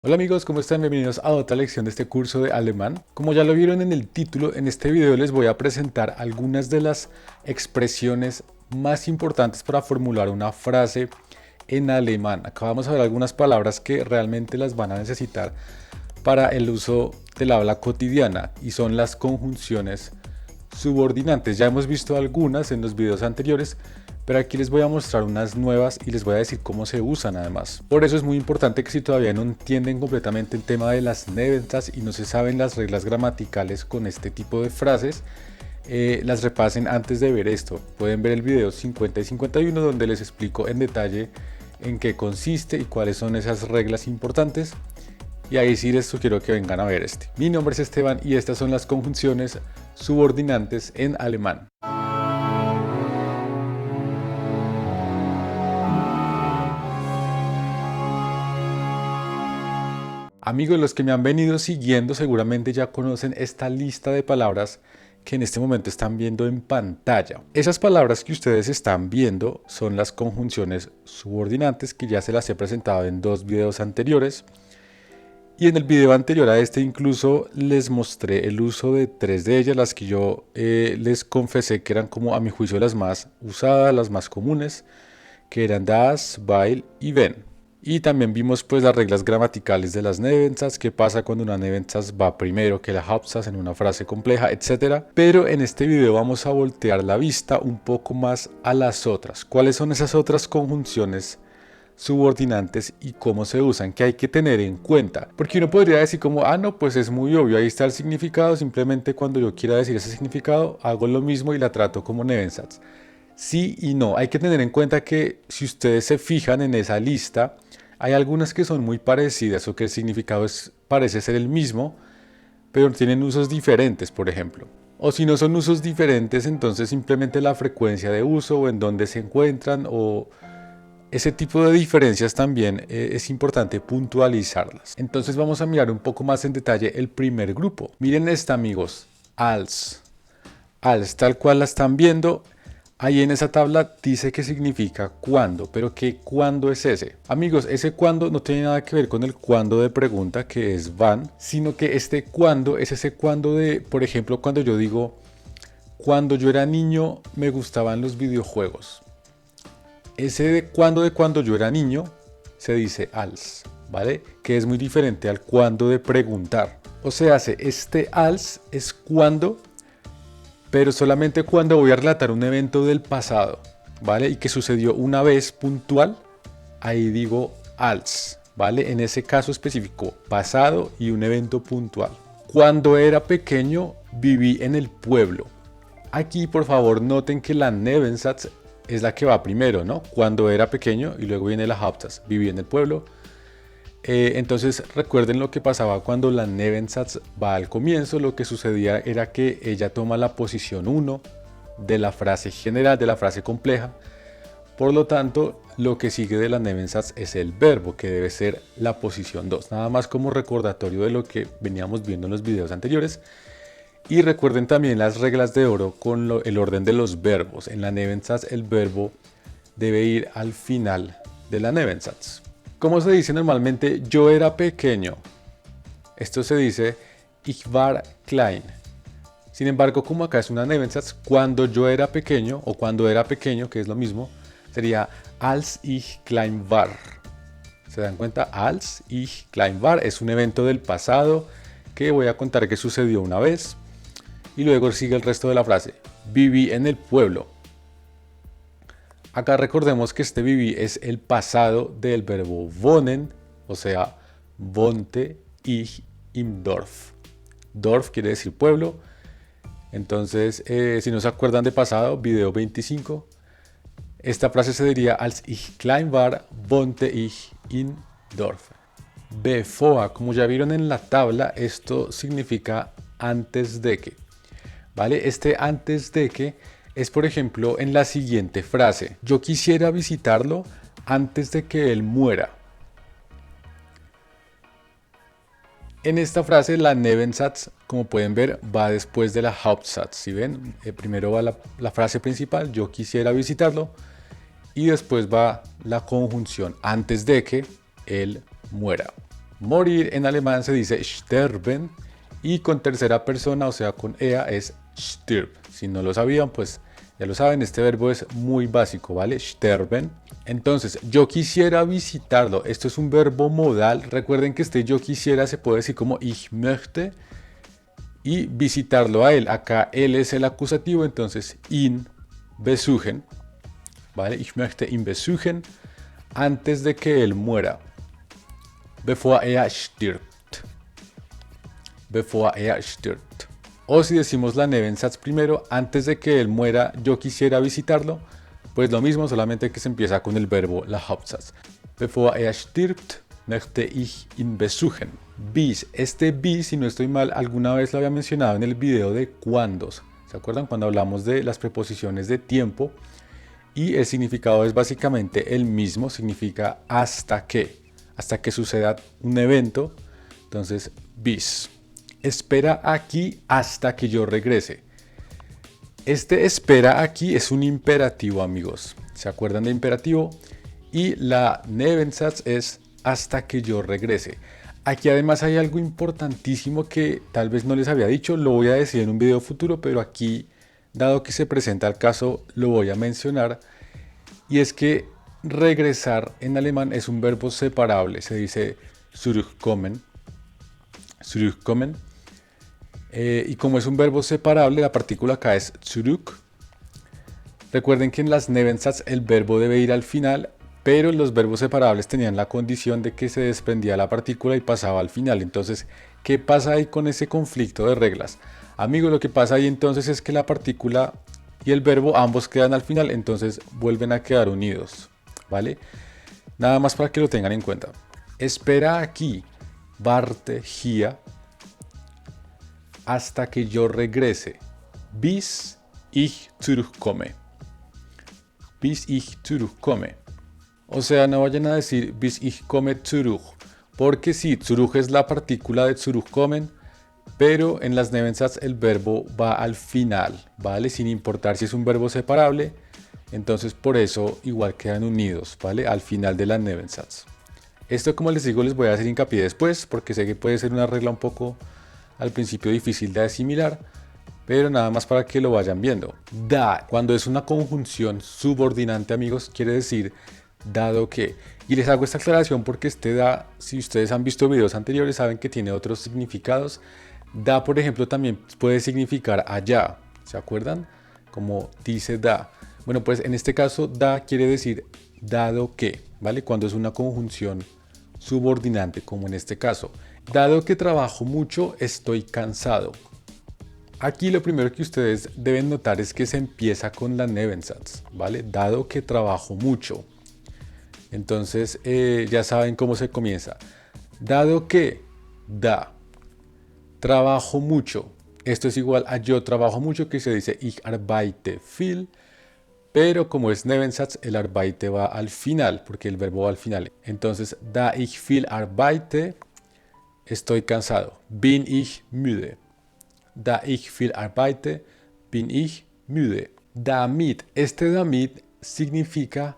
Hola amigos, ¿cómo están? Bienvenidos a otra lección de este curso de alemán. Como ya lo vieron en el título, en este video les voy a presentar algunas de las expresiones más importantes para formular una frase en alemán. Acá vamos a ver algunas palabras que realmente las van a necesitar para el uso del habla cotidiana y son las conjunciones subordinantes. Ya hemos visto algunas en los videos anteriores, pero aquí les voy a mostrar unas nuevas y les voy a decir cómo se usan además. Por eso es muy importante que si todavía no entienden completamente el tema de las Nebensätze y no se saben las reglas gramaticales con este tipo de frases, las repasen antes de ver esto. Pueden ver el video 50 y 51 donde les explico en detalle en qué consiste y cuáles son esas reglas importantes. Y ahí sí les sugiero que vengan a ver este. Mi nombre es Esteban y estas son las conjunciones subordinantes en alemán. Amigos, los que me han venido siguiendo seguramente ya conocen esta lista de palabras que en este momento están viendo en pantalla. Esas palabras que ustedes están viendo son las conjunciones subordinantes que ya se las he presentado en dos videos anteriores. Y en el video anterior a este incluso les mostré el uso de tres de ellas, las que yo les confesé que eran como a mi juicio las más usadas, las más comunes, que eran das, weil y wenn. Y también vimos pues las reglas gramaticales de las Nebensätze, qué pasa cuando una Nebensätze va primero que la Hauptsatz en una frase compleja, etc. Pero en este video vamos a voltear la vista un poco más a las otras. ¿Cuáles son esas otras conjunciones subordinantes y cómo se usan, que hay que tener en cuenta? Porque uno podría decir como, no, pues es muy obvio, ahí está el significado, simplemente cuando yo quiera decir ese significado hago lo mismo y la trato como Nebensätze. Sí y no, hay que tener en cuenta que si ustedes se fijan en esa lista, hay algunas que son muy parecidas o que el significado parece ser el mismo, pero tienen usos diferentes, por ejemplo. O si no son usos diferentes, entonces simplemente la frecuencia de uso o en dónde se encuentran o ese tipo de diferencias también es importante puntualizarlas. Entonces vamos a mirar un poco más en detalle el primer grupo. Miren esta, amigos, als. Als, tal cual la están viendo. Ahí en esa tabla dice que significa cuándo, pero ¿qué cuándo es ese? Amigos, ese cuándo no tiene nada que ver con el cuándo de pregunta, que es wann, sino que este cuándo es ese cuándo de, por ejemplo, cuando yo digo, cuando yo era niño me gustaban los videojuegos. Ese de cuando yo era niño se dice als, ¿vale? Que es muy diferente al cuándo de preguntar. O sea, este als es cuando, pero solamente cuando voy a relatar un evento del pasado, ¿vale? Y que sucedió una vez puntual, ahí digo als, ¿vale? En ese caso específico, pasado y un evento puntual. Cuando era pequeño, viví en el pueblo. Aquí, por favor, noten que la Nebensätze es la que va primero, ¿no? Cuando era pequeño y luego viene la Hauptsatz, viví en el pueblo. Entonces recuerden lo que pasaba cuando la Nebensätze va al comienzo. Lo que sucedía era que ella toma la posición 1 de la frase general, de la frase compleja. Por lo tanto, lo que sigue de la Nebensätze es el verbo, que debe ser la posición 2. Nada más como recordatorio de lo que veníamos viendo en los videos anteriores. Y recuerden también las reglas de oro con el orden de los verbos. En la Nebensätze el verbo debe ir al final de la Nebensätze. ¿Cómo se dice normalmente yo era pequeño? Esto se dice ich war klein. Sin embargo, como acá es una Nebensätze, cuando yo era pequeño o cuando era pequeño, que es lo mismo, sería als ich klein war. ¿Se dan cuenta? Als ich klein war es un evento del pasado que voy a contar que sucedió una vez. Y luego sigue el resto de la frase. Viví en el pueblo. Acá recordemos que este viví es el pasado del verbo wohnen, o sea, wohnte ich im Dorf. Dorf quiere decir pueblo. Entonces, si no se acuerdan de pasado, video 25, esta frase se diría als ich klein war, wohnte ich im Dorf. Bevor, como ya vieron en la tabla, esto significa antes de que. ¿Vale? Este antes de que es, por ejemplo, en la siguiente frase. Yo quisiera visitarlo antes de que él muera. En esta frase la Nebensätze, como pueden ver, va después de la Hauptsatz. ¿Sí ven? Primero va la frase principal, yo quisiera visitarlo, y después va la conjunción antes de que él muera. Morir en alemán se dice sterben y con tercera persona, o sea con ea, es stirb. Si no lo sabían, pues ya lo saben, este verbo es muy básico, ¿vale? Sterben. Entonces, yo quisiera visitarlo. Esto es un verbo modal. Recuerden que este yo quisiera se puede decir como ich möchte y visitarlo a él. Acá él es el acusativo, entonces ihn besuchen, ¿vale? Ich möchte ihn besuchen antes de que él muera. Bevor er stirbt. Bevor er stirbt. O si decimos la Nebensatz primero, antes de que él muera, yo quisiera visitarlo, pues lo mismo, solamente que se empieza con el verbo la Hauptsatz. Bevor er stirbt, möchte ich ihn besuchen. Bis. Este bis, si no estoy mal, alguna vez lo había mencionado en el video de cuándos. ¿Se acuerdan? Cuando hablamos de las preposiciones de tiempo. Y el significado es básicamente el mismo, significa hasta que suceda un evento. Entonces, bis. Espera aquí hasta que yo regrese. Este espera aquí es un imperativo, amigos. ¿Se acuerdan de imperativo? Y la Nebensatz es hasta que yo regrese. Aquí además hay algo importantísimo que tal vez no les había dicho, lo voy a decir en un video futuro, pero aquí, dado que se presenta el caso, lo voy a mencionar. Y es que regresar en alemán es un verbo separable, se dice zurückkommen. Zurückkommen. Y como es un verbo separable, la partícula acá es zurück. Recuerden que en las Nebensatz el verbo debe ir al final, pero los verbos separables tenían la condición de que se desprendía la partícula y pasaba al final. Entonces, ¿qué pasa ahí con ese conflicto de reglas? Amigos, lo que pasa ahí entonces es que la partícula y el verbo ambos quedan al final, entonces vuelven a quedar unidos, ¿vale? Nada más para que lo tengan en cuenta. Espera aquí, warte hier, hasta que yo regrese, bis ich zurückkomme. Bis ich zurückkomme. O sea, no vayan a decir bis ich komme zurück, porque sí, zurück es la partícula de zurückkommen, pero en las Nebensatz el verbo va al final, ¿vale? Sin importar si es un verbo separable, entonces por eso igual quedan unidos, ¿vale? Al final de las Nebensatz. Esto, como les digo, les voy a hacer hincapié después, porque sé que puede ser una regla un poco al principio difícil de asimilar, pero nada más para que lo vayan viendo. Da, cuando es una conjunción subordinante, amigos, quiere decir dado que. Y les hago esta aclaración porque este da, si ustedes han visto videos anteriores, saben que tiene otros significados. Da, por ejemplo, también puede significar allá, ¿se acuerdan? Como dice da. Bueno, pues en este caso da quiere decir dado que, ¿vale? Cuando es una conjunción subordinante, como en este caso. Dado que trabajo mucho, estoy cansado. Aquí lo primero que ustedes deben notar es que se empieza con la Nebensatz, ¿vale? Dado que trabajo mucho. Entonces ya saben cómo se comienza. Dado que, da. Trabajo mucho. Esto es igual a yo trabajo mucho, que se dice ich arbeite viel. Pero como es Nebensatz, el arbeite va al final, porque el verbo va al final. Entonces, da ich viel arbeite, estoy cansado. Bin ich müde. Da ich viel arbeite, bin ich müde. Damit. Este damit significa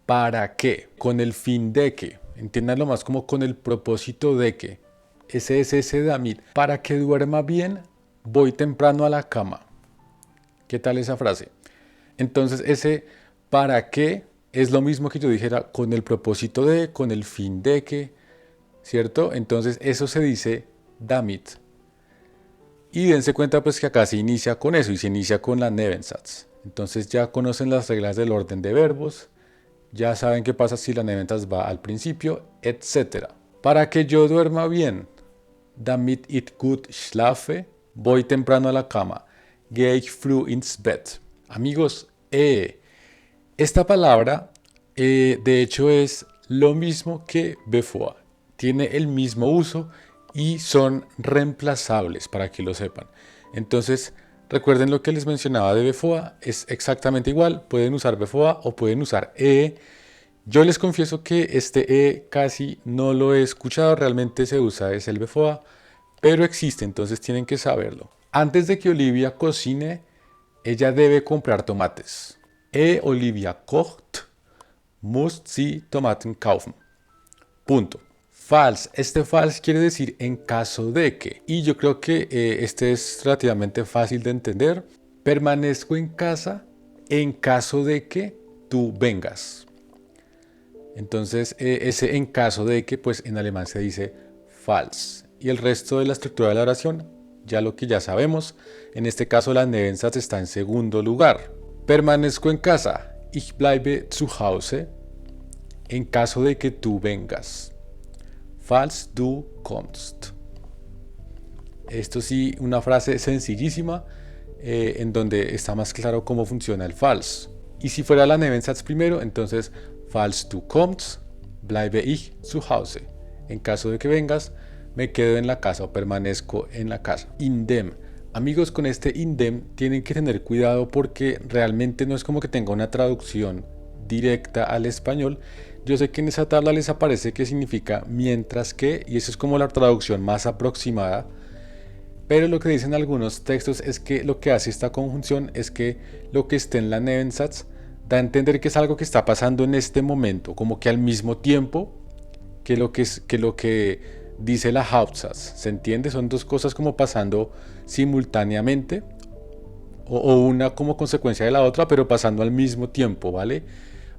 para qué, con el fin de que. Entiéndanlo más como con el propósito de que. Ese es ese damit. Para que duerma bien, voy temprano a la cama. ¿Qué tal esa frase? Entonces ese para qué es lo mismo que yo dijera con el propósito de, con el fin de que, ¿cierto? Entonces eso se dice damit. Y dense cuenta pues que acá se inicia con eso y se inicia con la Nebensatz. Entonces ya conocen las reglas del orden de verbos, ya saben qué pasa si la Nebensatz va al principio, etc. Para que yo duerma bien, damit ich gut schlafe, voy temprano a la cama, gehe ich früh ins Bett. Amigos, esta palabra de hecho es lo mismo que bevor. Tiene el mismo uso y son reemplazables, para que lo sepan. Entonces, recuerden lo que les mencionaba de bevor, es exactamente igual. Pueden usar bevor o pueden usar Yo les confieso que este casi no lo he escuchado, realmente se usa es el bevor, pero existe, entonces tienen que saberlo. Antes de que Olivia cocine, ella debe comprar tomates. Olivia kocht, muss sie Tomaten kaufen. Punto. Falls. Este falls quiere decir en caso de que. Y yo creo que este es relativamente fácil de entender. Permanezco en casa en caso de que tú vengas. Entonces, ese en caso de que, pues en alemán se dice falls. Y el resto de la estructura de la oración, ya lo que ya sabemos. En este caso, la Nebensatz está en segundo lugar. Permanezco en casa. Ich bleibe zu Hause. En caso de que tú vengas. Falls du kommst. Esto sí, una frase sencillísima en donde está más claro cómo funciona el falls. Y si fuera la Nebensatz primero, entonces falls du kommst, bleibe ich zu Hause. En caso de que vengas, me quedo en la casa o permanezco en la casa. Indem. Amigos, con este indem tienen que tener cuidado porque realmente no es como que tenga una traducción directa al español. Yo sé que en esa tabla les aparece que significa mientras que, y eso es como la traducción más aproximada, pero lo que dicen algunos textos es que lo que hace esta conjunción es que lo que esté en la Nebensatz da a entender que es algo que está pasando en este momento, como que al mismo tiempo que lo que dice la Hauptsatz. ¿Se entiende? Son dos cosas como pasando simultáneamente o una como consecuencia de la otra, pero pasando al mismo tiempo, ¿vale?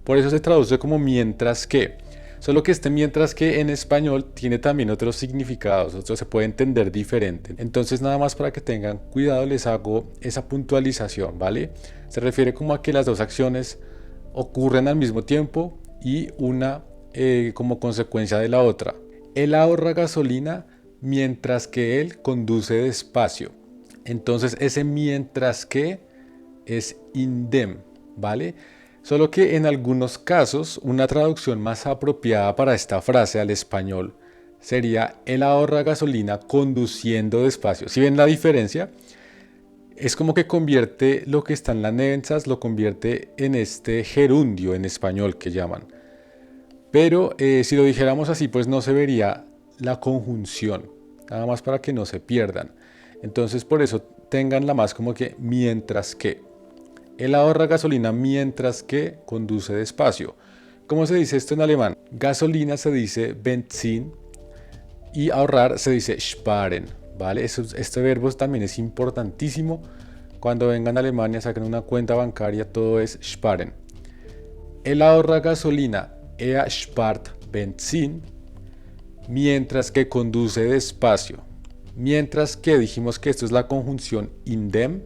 Por eso se traduce como mientras que. Solo que este mientras que en español tiene también otros significados, se puede entender diferente. Entonces nada más para que tengan cuidado les hago esa puntualización, ¿vale? Se refiere como a que las dos acciones ocurren al mismo tiempo y una como consecuencia de la otra. Él ahorra gasolina mientras que él conduce despacio. Entonces ese mientras que es indem, ¿vale? Solo que en algunos casos una traducción más apropiada para esta frase al español sería él ahorra gasolina conduciendo despacio. ¿Sí ven la diferencia? Es como que convierte lo que está en la Nebensatz, lo convierte en este gerundio en español que llaman. Pero si lo dijéramos así, pues no se vería la conjunción. Nada más para que no se pierdan. Entonces por eso tenganla más como que mientras que. Él ahorra gasolina mientras que conduce despacio. ¿Cómo se dice esto en alemán? Gasolina se dice Benzin y ahorrar se dice sparen, ¿vale? Este verbo también es importantísimo. Cuando vengan a Alemania, saquen una cuenta bancaria, todo es sparen. Él ahorra gasolina, er spart Benzin, mientras que conduce despacio. Mientras que dijimos que esto es la conjunción indem,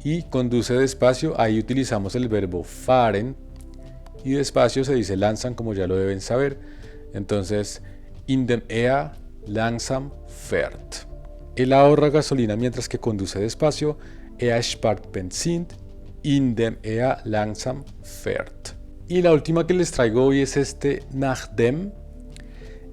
y conduce despacio, ahí utilizamos el verbo fahren y despacio se dice langsam, como ya lo deben saber. Entonces, indem er langsam fährt. Él ahorra gasolina mientras que conduce despacio. Er spart Benzin, indem er langsam fährt. Y la última que les traigo hoy es este nachdem.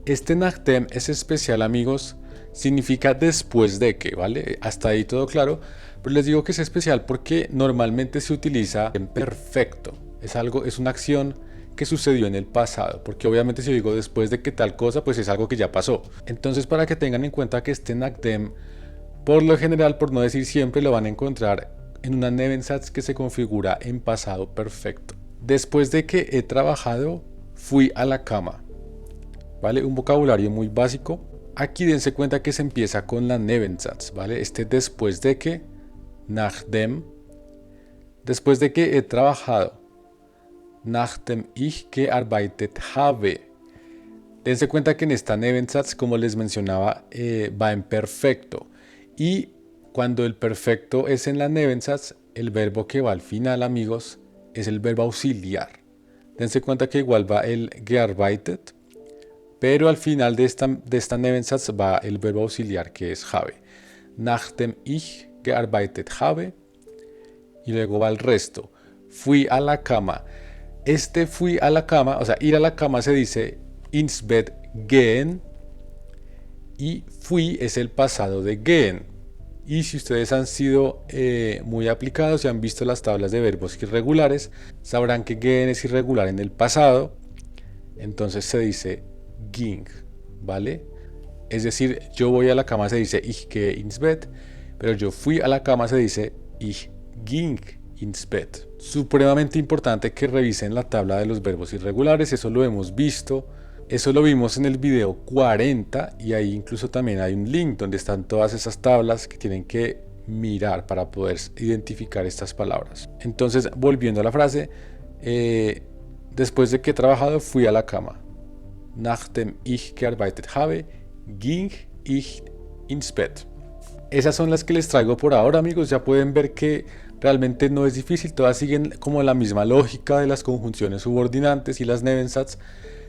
Este nachdem es especial, amigos. Significa después de que, ¿vale? Hasta ahí todo claro. Pero les digo que es especial porque normalmente se utiliza en perfecto. Es una acción que sucedió en el pasado. Porque obviamente si yo digo después de que tal cosa, pues es algo que ya pasó. Entonces para que tengan en cuenta que este nachdem, por lo general, por no decir siempre, lo van a encontrar en una Nebensatz que se configura en pasado perfecto. Después de que he trabajado, fui a la cama. ¿Vale? Un vocabulario muy básico. Aquí dense cuenta que se empieza con la Nebensatz, ¿vale? Después de que, nachdem, después de que he trabajado, nachdem ich gearbeitet habe. Dense cuenta que en esta Nebensatz, como les mencionaba, va en perfecto. Y cuando el perfecto es en la Nebensatz, el verbo que va al final, amigos, es el verbo auxiliar. Dense cuenta que igual va el gearbeitet, pero al final de esta Nebensatz va el verbo auxiliar que es habe. Nachdem ich gearbeitet habe. Y luego va el resto. Fui a la cama. Fui a la cama, o sea, ir a la cama se dice ins Bett gehen. Y fui es el pasado de gehen. Y si ustedes han sido muy aplicados y han visto las tablas de verbos irregulares, sabrán que gehen es irregular en el pasado. Entonces se dice ging, ¿vale? Es decir, yo voy a la cama se dice ich gehe ins Bett, pero yo fui a la cama se dice ich ging ins Bett. Supremamente importante que revisen la tabla de los verbos irregulares, eso lo hemos visto Eso lo vimos en el video 40 y ahí incluso también hay un link donde están todas esas tablas que tienen que mirar para poder identificar estas palabras. Entonces, volviendo a la frase, después de que he trabajado, fui a la cama. Nachdem ich gearbeitet habe, ging ich ins Bett. Esas son las que les traigo por ahora, amigos. Ya pueden ver que realmente no es difícil. Todas siguen como la misma lógica de las conjunciones subordinantes y las Nebensatz.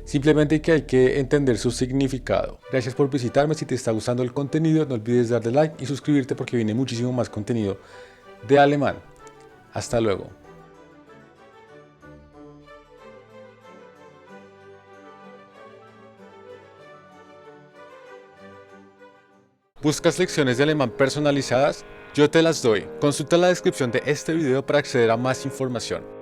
Simplemente que hay que entender su significado. Gracias por visitarme. Si te está gustando el contenido, no olvides darle like y suscribirte porque viene muchísimo más contenido de alemán. Hasta luego. ¿Buscas lecciones de alemán personalizadas? Yo te las doy. Consulta la descripción de este video para acceder a más información.